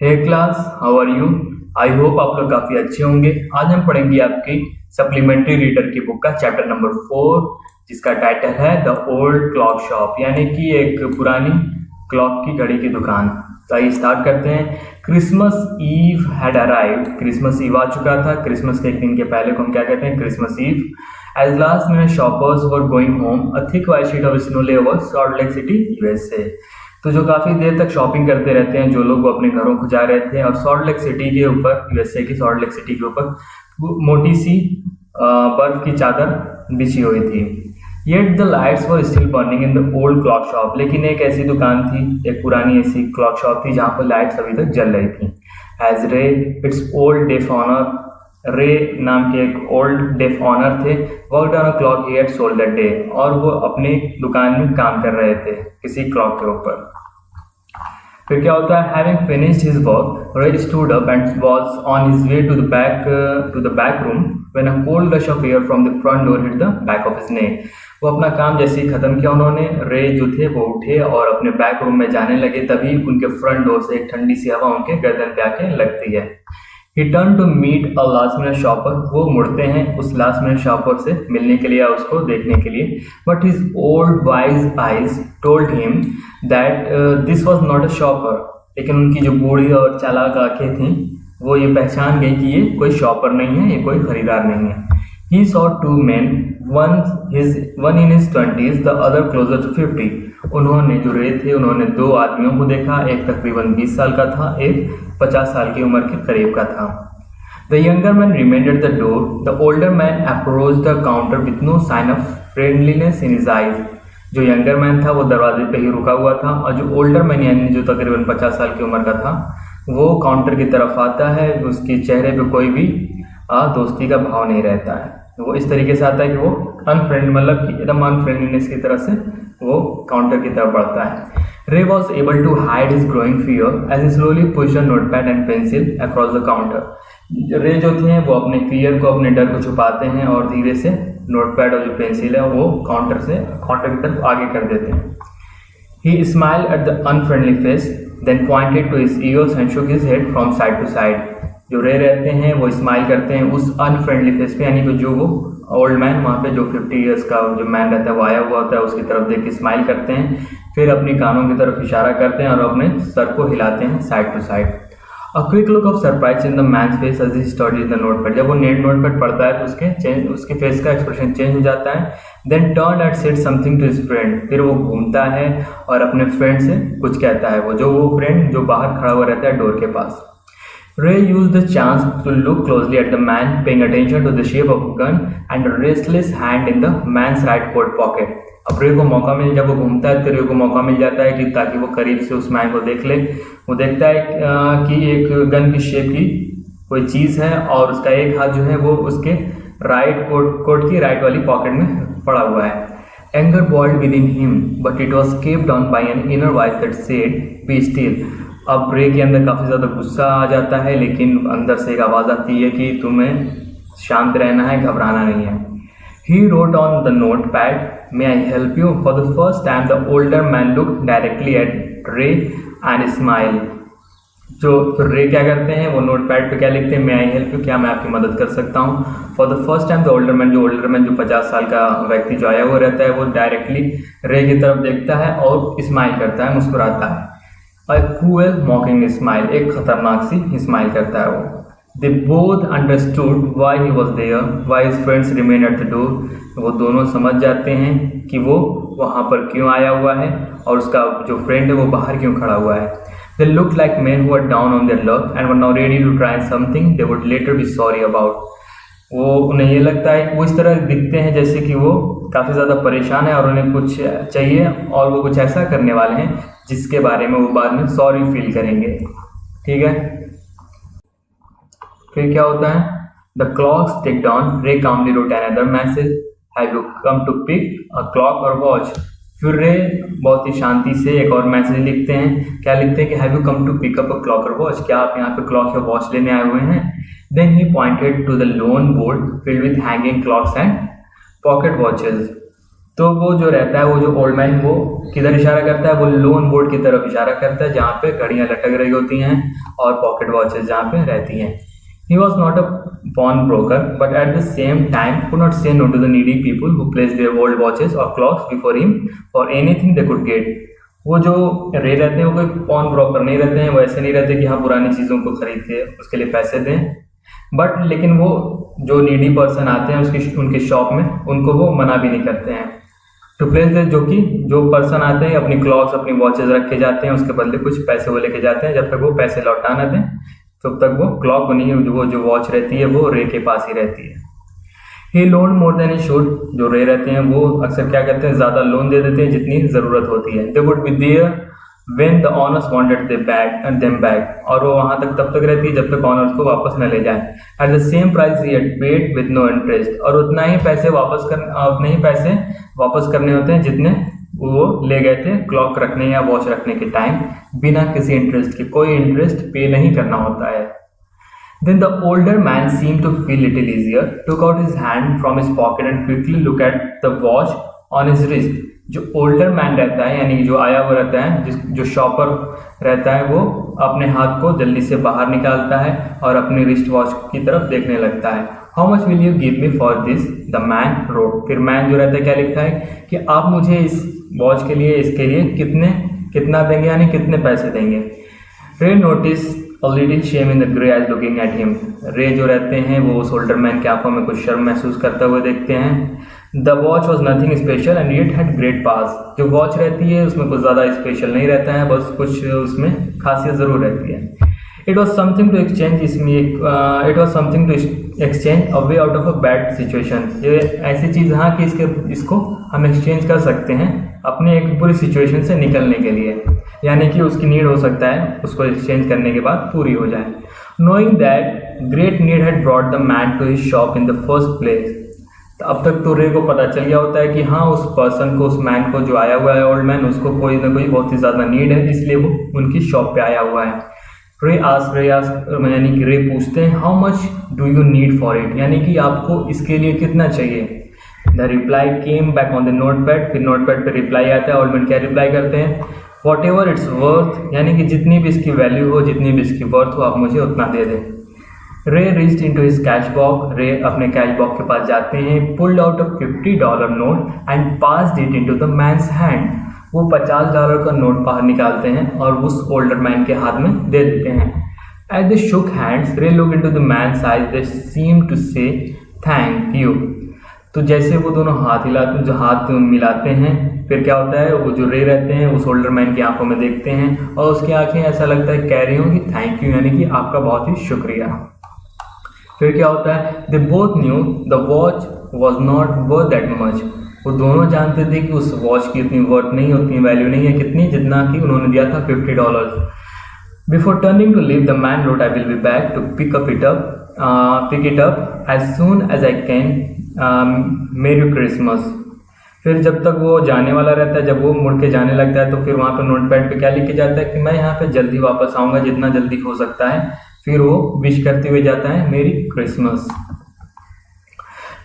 Hey class, how are you? I hope आप लोग काफ़ी अच्छे होंगे। आज हम पढ़ेंगे आपकी सप्लीमेंट्री रीडर की बुक का चैप्टर नंबर 4, जिसका टाइटल है द ओल्ड क्लॉक शॉप, यानी कि एक पुरानी क्लॉक की घड़ी की दुकान। तो आइए स्टार्ट करते हैं। Christmas Eve had arrived. Christmas Eve आ चुका था। क्रिसमस के एक दिन के पहले को हम क्या कहते हैं? Christmas Eve. As last minute shoppers were going home, a thick white sheet of snow lay over Salt Lake City, USA. तो जो काफ़ी देर तक शॉपिंग करते रहते हैं, जो लोग वो अपने घरों को जा रहे थे, और सॉल्ट लेक सिटी के ऊपर, यूएसए की सॉल्ट लेक सिटी के ऊपर मोटी सी बर्फ की चादर बिछी हुई थी। Yet the lights were still burning in the old clock shop. लेकिन एक ऐसी दुकान थी, एक पुरानी ऐसी क्लॉक शॉप थी जहाँ पर लाइट्स अभी तक जल रही थी। एज रे इट्स ओल्ड डेफ ऑनर, रे नाम के एक ओल्ड डेफ ऑनर थे, worked on a clock he had sold that day, और वो अपनी दुकान में काम कर रहे थे किसी क्लॉक के ऊपर। फिर क्या होता है? Having finished his work, Ray stood up and was on his way to the back room when a cold rush of air from the front door hit the back of his neck. वो अपना काम जैसे ही खत्म किया उन्होंने, रे जो थे वो उठे और अपने बैक रूम में जाने लगे। तभी उनके फ्रंट डोर से एक ठंडी सी हवा उनके गर्दन पे आके लगती है। He turned to meet a last minute shopper. वो मुड़ते हैं उस लास्ट मिनट शॉपर से मिलने के लिए या उसको देखने के लिए। But his old wise eyes told him that this was not a shopper. लेकिन उनकी जो बूढ़ी और चालाक आंखें थीं वो ये पहचान गई कि ये कोई शॉपर नहीं है, ये कोई खरीदार नहीं है। He saw two men, one in his 20s, the other closer to 50. उन्होंने जो रे थे उन्होंने दो आदमियों को देखा, एक तकरीबन 20 साल का था, एक 50 साल की उम्र के करीब का था। The younger man remained at the door. The older man approached the counter with no sign of friendliness in his eyes. जो यंगर मैन था वो दरवाजे पे ही रुका हुआ था, और जो ओल्डर मैन यानी जो तकरीबन 50 साल की उम्र का था वो काउंटर की तरफ आता है। उसके चेहरे पे कोई भी दोस्ती का भाव नहीं रहता है। वो इस तरीके से आता है कि वो अनफ्रेंड, मतलब कि एकदम अनफ्रेंडलीनेस की तरह से वो काउंटर की तरफ बढ़ता है। Ray was able to hide his growing fear as he slowly pushed a notepad and pencil across the counter. Ray जो थे वो अपने फियर को, अपने डर को छुपाते हैं और धीरे से नोटपैड और जो पेंसिल है वो काउंटर की तरफ आगे कर देते हैं। He smiled at the unfriendly face, then pointed to his ears and shook his head from side to side. जो रे रहते हैं वो स्माइल करते हैं उस अनफ्रेंडली फेस पे, यानी कि जो वो ओल्ड मैन वहाँ पे जो 50 ईयर्स का जो मैन रहता है वो आया हुआ होता है, उसकी तरफ देख के स्माइल करते हैं। फिर अपनी कानों की तरफ इशारा करते हैं और अपने सर को हिलाते हैं side to side. A quick look of surprise in the man's face as he studies the notepad. जब वो नोटपैड पढ़ता है तो उसके फेस का एक्सप्रेशन चेंज हो जाता है। Then turn and said something to his friend. फिर वो घूमता है और अपने फ्रेंड से कुछ कहता है, वो फ्रेंड जो बाहर खड़ा हुआ रहता है डोर के पास। Ray used the chance to look closely at the man, paying attention to the shape of a gun and a restless hand in the man's right coat pocket. अब रे को मौका मिल, जब वो घूमता है तो रे को मौका मिल जाता है कि ताकि वो करीब से उस मैन को देख ले। वो देखता है कि एक गन की शेप की कोई चीज़ है और उसका एक हाथ जो है वो उसके राइट कोट की राइट वाली पॉकेट में पड़ा हुआ है। Anger boiled within him, but it was kept down by an inner voice that said, "Be still." अब रे के अंदर काफ़ी ज़्यादा गुस्सा आ जाता है, लेकिन अंदर से एक आवाज़ आती है कि तुम्हें शांत रहना है, घबराना नहीं है। He wrote on the notepad, "May I help you?" For the first time, the older man looked directly at Ray and smiled. जो फिर रे क्या करते हैं, वो नोटपैड पे क्या लिखते हैं? "May I help you?" क्या मैं आपकी मदद कर सकता हूँ। For the first time the older man जो 50 साल का व्यक्ति जो आया हुआ रहता है वो डायरेक्टली रे की तरफ देखता है और स्माइल करता है, मुस्कुराता है। A cruel mocking smile, एक खतरनाक सी स्माइल करता है वो। They both understood why he was there, why his friends remained at the door. वो दोनों समझ जाते हैं कि वो वहाँ पर क्यों आया हुआ है और उसका जो फ्रेंड है वो बाहर क्यों खड़ा हुआ है। They looked like men who were down on their luck and were now ready to try something they would later be sorry about. वो उन्हें ये लगता है, वो इस तरह दिखते हैं जैसे कि वो काफ़ी ज़्यादा परेशान है और उन्हें कुछ चाहिए और वो कुछ ऐसा करने वाले हैं जिसके बारे में वो बाद में सॉरी फील करेंगे। ठीक है, फिर क्या होता है? The clocks ticked on, Ray calmly wrote another message, have you come to pick a clock और वॉच। फिर रे बहुत ही शांति से एक और मैसेज लिखते हैं। क्या लिखते हैं कि have you come to pick up a clock और वॉच, क्या आप यहाँ पे क्लॉक या वॉच लेने आए हुए हैं? Then he pointed to the long board filled with hanging clocks and pocket watches. तो वो जो रहता है, वो जो ओल्ड मैन, वो किधर इशारा करता है, वो लोन बोर्ड की तरफ इशारा करता है जहाँ पे घड़ियाँ लटक रही होती हैं और पॉकेट वॉचेस जहाँ पे रहती हैं। He was not a pawnbroker, but at the same time could not say no to the needy people who placed their old watches or clocks before him for anything they could get. वो जो Ray रहते हैं वो कोई pawn broker नहीं रहते हैं, वो ऐसे नहीं रहते कि हाँ पुरानी चीज़ों को खरीद के उसके लिए पैसे दें, बट लेकिन वो जो नीडी पर्सन आते हैं उनके शॉप में, उनको वो मना भी नहीं करते हैं टू प्लेस दे, जो पर्सन आते हैं अपनी क्लॉक्स अपनी वॉचेस रख के जाते हैं, उसके बदले कुछ पैसे वो लेके जाते हैं, जब तक वो पैसे लौटा ना दें तब तक वो क्लॉक नहीं, वो जो वॉच रहती है वो रे के पास ही रहती है। He lone more than he should, जो रे रहते हैं वो अक्सर क्या करते हैं, ज़्यादा लोन दे देते हैं जितनी ज़रूरत होती है। They would be there when the owners wanted them back, और वो वहाँ तक तब तक रहती है जब तक ऑनर्स को वापस न ले जाए। At the same price he had paid with no interest, और उतने ही पैसे वापस करने होते हैं जितने वो ले गए थे क्लॉक रखने या वॉच रखने के टाइम, बिना किसी इंटरेस्ट के, कोई इंटरेस्ट पे नहीं करना होता है। Then the older man seemed to feel little easier, took out his hand from his pocket and quickly looked at the watch on his wrist. जो ओल्डर मैन रहता है, यानी जो आया हुआ रहता है, जो शॉपर रहता है, वो अपने हाथ को जल्दी से बाहर निकालता है और अपनी रिस्ट वॉच की तरफ देखने लगता है। How much will you give me for this, the man road. फिर मैन जो रहता है क्या लिखता है कि आप मुझे इस वॉच के लिए, इसके लिए कितना देंगे, यानी कितने पैसे देंगे। रे notice a little shame in the grey eyes looking at him. रे जो रहते हैं वो उस ओल्डर मैन की आंखों में कुछ शर्म महसूस करते हुए देखते हैं। The watch was nothing special and yet had great pass. जो वॉच रहती है उसमें कुछ ज़्यादा स्पेशल नहीं रहता है, बस कुछ उसमें खासियत ज़रूर रहती है। It was something to exchange, it was something to exchange a way out of a bad situation. ये ऐसी चीज़ हाँ कि इसको हम एक्सचेंज कर सकते हैं अपने एक बुरी सिचुएशन से निकलने के लिए, यानी कि उसकी नीड हो सकता है उसको एक्सचेंज करने के बाद पूरी हो जाए। Knowing that great need had brought the man to his shop in the first place. तो अब तक तो रे को पता चल गया होता है कि हाँ उस पर्सन को, उस मैन को जो आया हुआ है ओल्ड मैन, उसको कोई ना कोई बहुत ही ज़्यादा नीड है, इसलिए वो उनकी शॉप पे आया हुआ है। रे आस्क यानी कि रे पूछते हैं how much do you need for it, यानी कि आपको इसके लिए कितना चाहिए। The reply came back on the notepad, फिर नोटपैड पे रिप्लाई आता है। ओल्ड मैन क्या रिप्लाई करते हैं, वॉट एवर इट्स वर्थ, यानी कि जितनी भी इसकी वैल्यू हो, जितनी भी इसकी वर्थ हो, आप मुझे उतना दे दें। Ray reached into his cash box, Ray अपने कैश बॉक्स के पास जाते हैं, pulled out a $50 note and passed it into the man's hand. वो $50 का नोट बाहर निकालते हैं और उस ओल्डर मैन के हाथ में दे देते हैं। As they shook hands, Ray look into the man's eyes, they seem to say thank you. तो जैसे वो दोनों हाथ मिलाते हैं, फिर क्या होता है, वो जो रे रहते हैं उस ओल्डर मैन की आंखों में देखते हैं और उसकी आंखें ऐसा लगता है कह रही हों कि थैंक यू, यानी कि आपका बहुत ही शुक्रिया। फिर क्या होता है, they both new the watch was not worth that much. वो दोनों जानते थे कि उस वॉच की इतनी वर्थ नहीं, उतनी वैल्यू नहीं है कितनी जितना कि उन्होंने दिया था $50। Before turning to leave the man road, I will be back to pick it up as soon as I can, Merry Christmas. फिर जब तक वो जाने वाला रहता है, जब वो मुड़ के जाने लगता है तो फिर वहाँ पे नोटपैड पे क्या लिख के जाता है कि मैं यहाँ पे जल्दी वापस आऊँगा, जितना जल्दी हो सकता है। फिर वो विश करते हुए जाता है मेरी Christmas.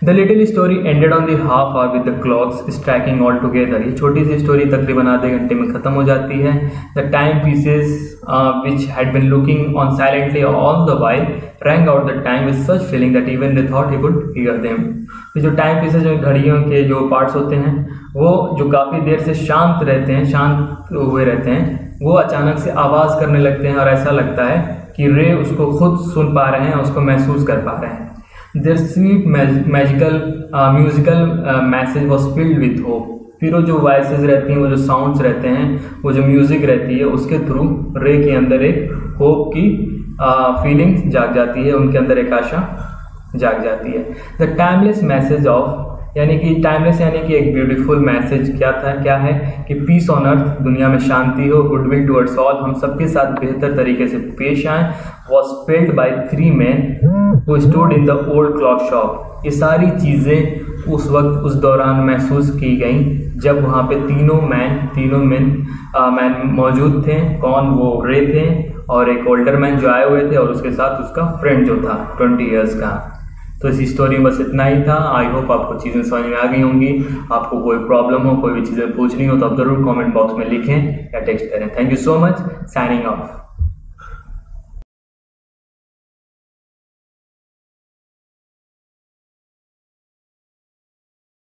The little story ended on the half hour with the clocks striking all together. ये छोटी सी स्टोरी तकरीबन आधे घंटे में ख़त्म हो जाती है। The time pieces which had been looking on silently all the while rang out the time with such feeling that even they thought he could hear them. तो जो टाइम पीसेस, जो घड़ियों के जो पार्ट्स होते हैं, वो जो काफ़ी देर से शांत हुए रहते हैं, वो अचानक से आवाज़ करने लगते हैं और ऐसा लगता है कि रे उसको खुद सुन पा रहे हैं, उसको महसूस कर पा रहे हैं। Their sweet musical message was filled with hope. फिर वो जो वॉइसेस रहती हैं, वो जो साउंड्स रहते हैं, वो जो म्यूजिक रहती है, उसके थ्रू रे के अंदर एक होप की फीलिंग्स जाग जाती है, उनके अंदर एक आशा जाग जाती है। द टाइमलेस मैसेज ऑफ, यानी कि टाइमलेस यानी कि एक ब्यूटीफुल मैसेज क्या है कि पीस ऑन अर्थ, दुनिया में शांति हो, गुडविल टुवर्ड्स ऑल, हम सबके साथ बेहतर तरीके से पेश आएँ, was felt by 3 men who stood in the old clock shop. ये सारी चीज़ें उस वक्त, उस दौरान महसूस की गई जब वहाँ पे तीनों मैन मौजूद थे। कौन? वो रे थे और एक ओल्डर मैन जो आए हुए थे और उसके साथ उसका फ्रेंड जो था 20 years का। तो इस स्टोरी में बस इतना ही था। आई होप आपको चीज़ें समझ में आ गई होंगी। आपको कोई प्रॉब्लम हो, कोई भी चीज़ें पूछनी हो तो आप ज़रूर कमेंट बॉक्स में लिखें या टेक्स्ट करें। Thank you so much. Signing off.